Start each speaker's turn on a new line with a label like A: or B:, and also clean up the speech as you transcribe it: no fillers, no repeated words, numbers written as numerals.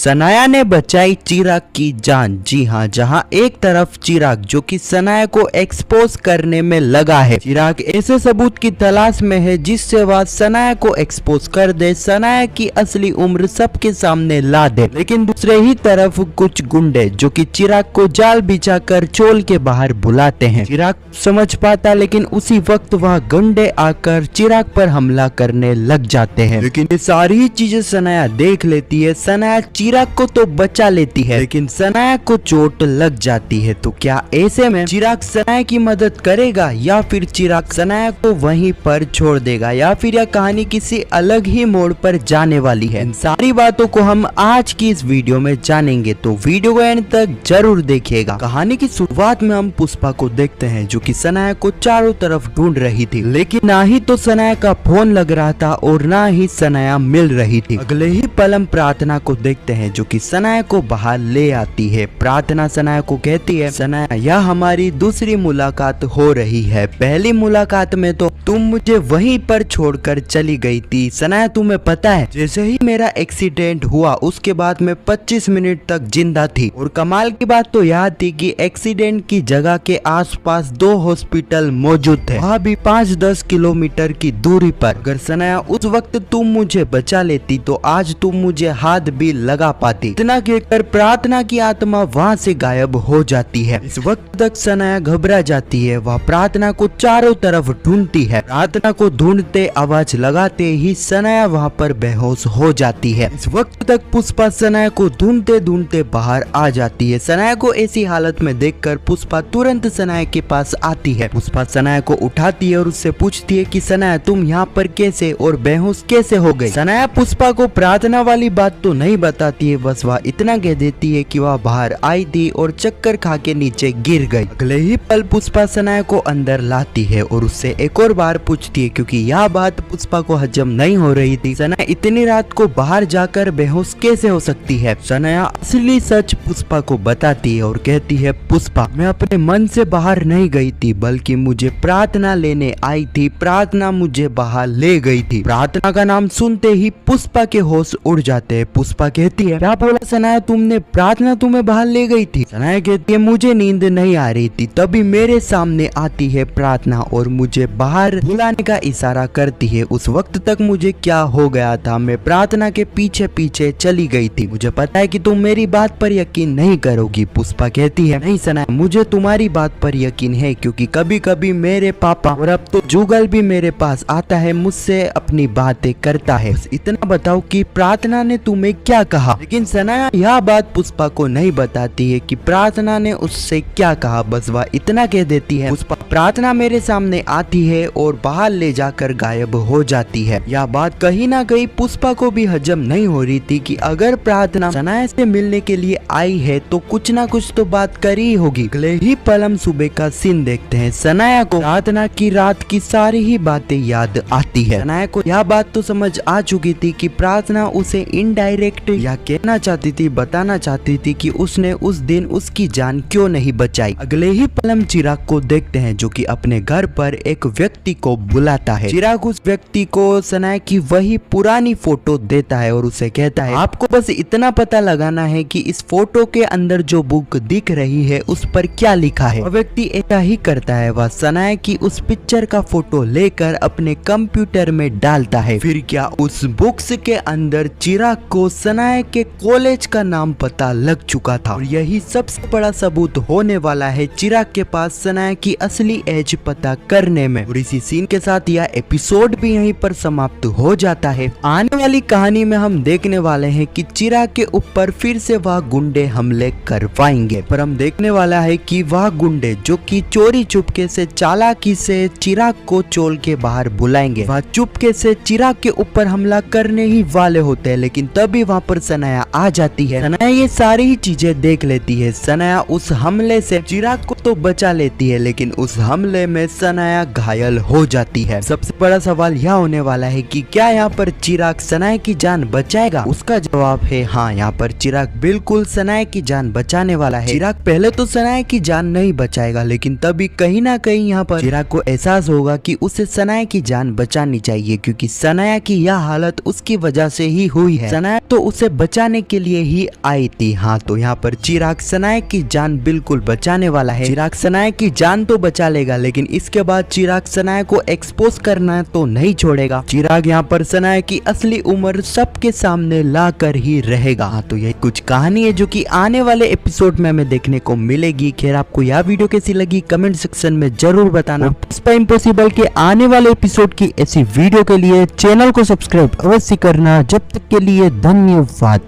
A: सनाया ने बचाई चिराग की जान। जी हाँ, जहाँ एक तरफ चिराग जो कि सनाया को एक्सपोज करने में लगा है, चिराग ऐसे सबूत की तलाश में है जिससे वह सनाया को एक्सपोज कर दे, सनाया की असली उम्र सबके सामने ला दे। लेकिन दूसरे ही तरफ कुछ गुंडे जो कि चिराग को जाल बिछा कर चोल के बाहर बुलाते हैं। चिराग समझ पाता, लेकिन उसी वक्त वह गुंडे आकर चिराग पर हमला करने लग जाते हैं। लेकिन ये सारी चीजें सनाया देख लेती है। सनाया चिराग को तो बचा लेती है, लेकिन सनाया को चोट लग जाती है। तो क्या ऐसे में चिराग सनाया की मदद करेगा या फिर चिराग सनाया को वहीं पर छोड़ देगा, या फिर यह कहानी किसी अलग ही मोड़ पर जाने वाली है? इन सारी बातों को हम आज की इस वीडियो में जानेंगे, तो वीडियो को एंड तक जरूर देखिएगा। कहानी की शुरुआत में हम पुष्पा को देखते हैं जो कि सनाया को चारों तरफ ढूंढ रही थी, लेकिन ना ही तो सनाया का फोन लग रहा था और ना ही सनाया मिल रही थी। अगले ही पल हम प्रार्थना को देखते हैं जो कि सनाया को बाहर ले आती है। प्रार्थना सनाया को कहती है, सनाया यह हमारी दूसरी मुलाकात हो रही है। पहली मुलाकात में तो तुम मुझे वहीं पर छोड़कर चली गई थी। सनाया तुम्हें पता है, जैसे ही मेरा एक्सीडेंट हुआ उसके बाद मैं 25 मिनट तक जिंदा थी। और कमाल की बात तो यह थी कि एक्सीडेंट की जगह के आसपास 2 हॉस्पिटल मौजूद थे, वहाँ भी 5-10 किलोमीटर की दूरी पर। अगर सनाया उस वक्त तुम मुझे बचा लेती तो आज तुम मुझे हाथ भी लगा पाती। इतना कहकर प्रार्थना की आत्मा वहाँ से गायब हो जाती है। इस वक्त तक सनाया घबरा जाती है। वह प्रार्थना को चारों तरफ ढूंढती है। प्रार्थना को ढूंढते आवाज लगाते ही सनाया वहाँ पर बेहोश हो जाती है। इस वक्त तक पुष्पा सनाया को ढूंढते ढूंढते बाहर आ जाती है। सनाया को ऐसी हालत में देखकर पुष्पा तुरंत सनाया के पास आती है। पुष्पा सनाया को उठाती है और उससे पूछती है कि सनाया तुम यहाँ पर कैसे और बेहोश कैसे हो गई? सनाया पुष्पा को प्रार्थना वाली बात तो नहीं बताती है, बस वह इतना कह देती है कि वह बाहर आई थी और चक्कर खा के नीचे गिर गई। अगले ही पल पुष्पा सनाया को अंदर लाती है और उससे एक और बार पूछती है, क्योंकि यह बात पुष्पा को हजम नहीं हो रही थी। सनाया इतनी रात को बाहर जाकर बेहोश कैसे हो सकती है? सनाया असली सच पुष्पा को बताती है और कहती है, पुष्पा मैं अपने मन से बाहर नहीं गई थी, बल्कि मुझे प्रार्थना लेने आई थी। प्रार्थना मुझे बाहर ले गई थी। प्रार्थना का नाम सुनते ही पुष्पा के होश उड़ जाते हैं। पुष्पा कहती है, क्या बोला सनाया तुमने? प्रार्थना तुम्हें बाहर ले गई थी? सनाया कहती है, मुझे नींद नहीं आ रही थी, तभी मेरे सामने आती है प्रार्थना और मुझे बाहर बुलाने का इशारा करती है। उस वक्त तक मुझे क्या हो गया था, मैं प्रार्थना के पीछे पीछे चली गई थी। मुझे पता है कि तुम मेरी बात पर यकीन नहीं करोगी। पुष्पा कहती है, नहीं सनाया मुझे तुम्हारी बात पर यकीन है, क्योंकि कभी कभी मेरे पापा और अब तो जुगल भी मेरे पास आता है, मुझसे अपनी बातें करता है। इतना बताओ कि प्रार्थना ने तुम्हें क्या कहा? लेकिन सनाया यह बात पुष्पा को नहीं बताती है कि प्रार्थना ने उससे क्या कहा। बस वह इतना कह देती है, पुष्पा प्रार्थना मेरे सामने आती है और बाहर ले जाकर गायब हो जाती है। यह बात कहीं ना कहीं पुष्पा को भी हजम नहीं हो रही थी कि अगर प्रार्थना सनाया से मिलने के लिए आई है तो कुछ ना कुछ तो बात करी होगी। अगले ही पल हम सुबह का सीन देखते हैं। सनाया को प्रार्थना की रात की सारी ही बातें याद आती है। सनाया को यह बात तो समझ आ चुकी थी कि प्रार्थना उसे इनडायरेक्ट या कहना चाहती थी, बताना चाहती थी कि उसने उस दिन उसकी जान क्यों नहीं बचाई। अगले ही पल हम चिराग को देखते हैं जो कि अपने घर पर एक व्यक्ति को बुलाता है। चिराग उस व्यक्ति को सनाया की वही पुरानी फोटो देता है और उसे कहता है, आपको बस इतना पता लगाना है कि इस फोटो के अंदर जो बुक दिख रही है उस पर क्या लिखा है। वह व्यक्ति ऐसा ही करता है। वह सनाया की उस पिक्चर का फोटो लेकर अपने कंप्यूटर में डालता है। फिर क्या उस बुक्स के अंदर चिराग को सनाया के कॉलेज का नाम पता लग चुका था और यही सबसे बड़ा सबूत होने वाला है चिराग के पास सनाया की असली एज पता करने में। और इसी सीन के साथ यह एपिसोड भी यहीं पर समाप्त हो जाता है। आने वाली कहानी में हम देखने वाले हैं कि चिराग के ऊपर फिर से वह गुंडे हमले करवाएंगे, पर हम देखने वाला है कि वह गुंडे जो कि चोरी चुपके से चालाकी से चिराग को चोल के बाहर बुलाएंगे, वह चुपके से चिराग के ऊपर हमला करने ही वाले होते हैं। लेकिन तभी वहाँ पर सनाया आ जाती है। सनाया ये सारी ही चीजें देख लेती है। सनाया उस हमले से चिराग को तो बचा लेती है, लेकिन उस हमले में सनाया घायल हो जाती है। सबसे बड़ा सवाल यह होने वाला है कि क्या यहाँ पर चिराग सनाया की जान बचाएगा? उसका जवाब है हाँ, यहाँ पर चिराग बिल्कुल सनाया की जान बचाने वाला है। चिराग पहले तो सनाया की जान नहीं बचाएगा, लेकिन तभी कहीं ना कहीं यहाँ पर चिराग को एहसास होगा कि उसे सनाया की जान बचानी चाहिए, क्योंकि सनाया की यह हालत उसकी वजह से ही हुई है। सनाया तो उसे बचा बचाने के लिए ही आई थी। हाँ, तो यहाँ पर चिराग सनाया की जान बिल्कुल बचाने वाला है। चिराग सनाया की जान तो बचा लेगा, लेकिन इसके बाद चिराग सनाया को एक्सपोज करना तो नहीं छोड़ेगा। चिराग यहाँ पर सनाया की असली उम्र सबके सामने ला कर ही रहेगा। हाँ, तो यही कुछ कहानी है जो कि आने वाले एपिसोड में हमें देखने को मिलेगी। खैर, आपको यह वीडियो कैसी लगी कमेंट सेक्शन में जरूर बताना। इम्पॉसिबल के आने वाले एपिसोड की ऐसी वीडियो के लिए चैनल को सब्सक्राइब अवश्य करना। जब तक के लिए धन्यवाद।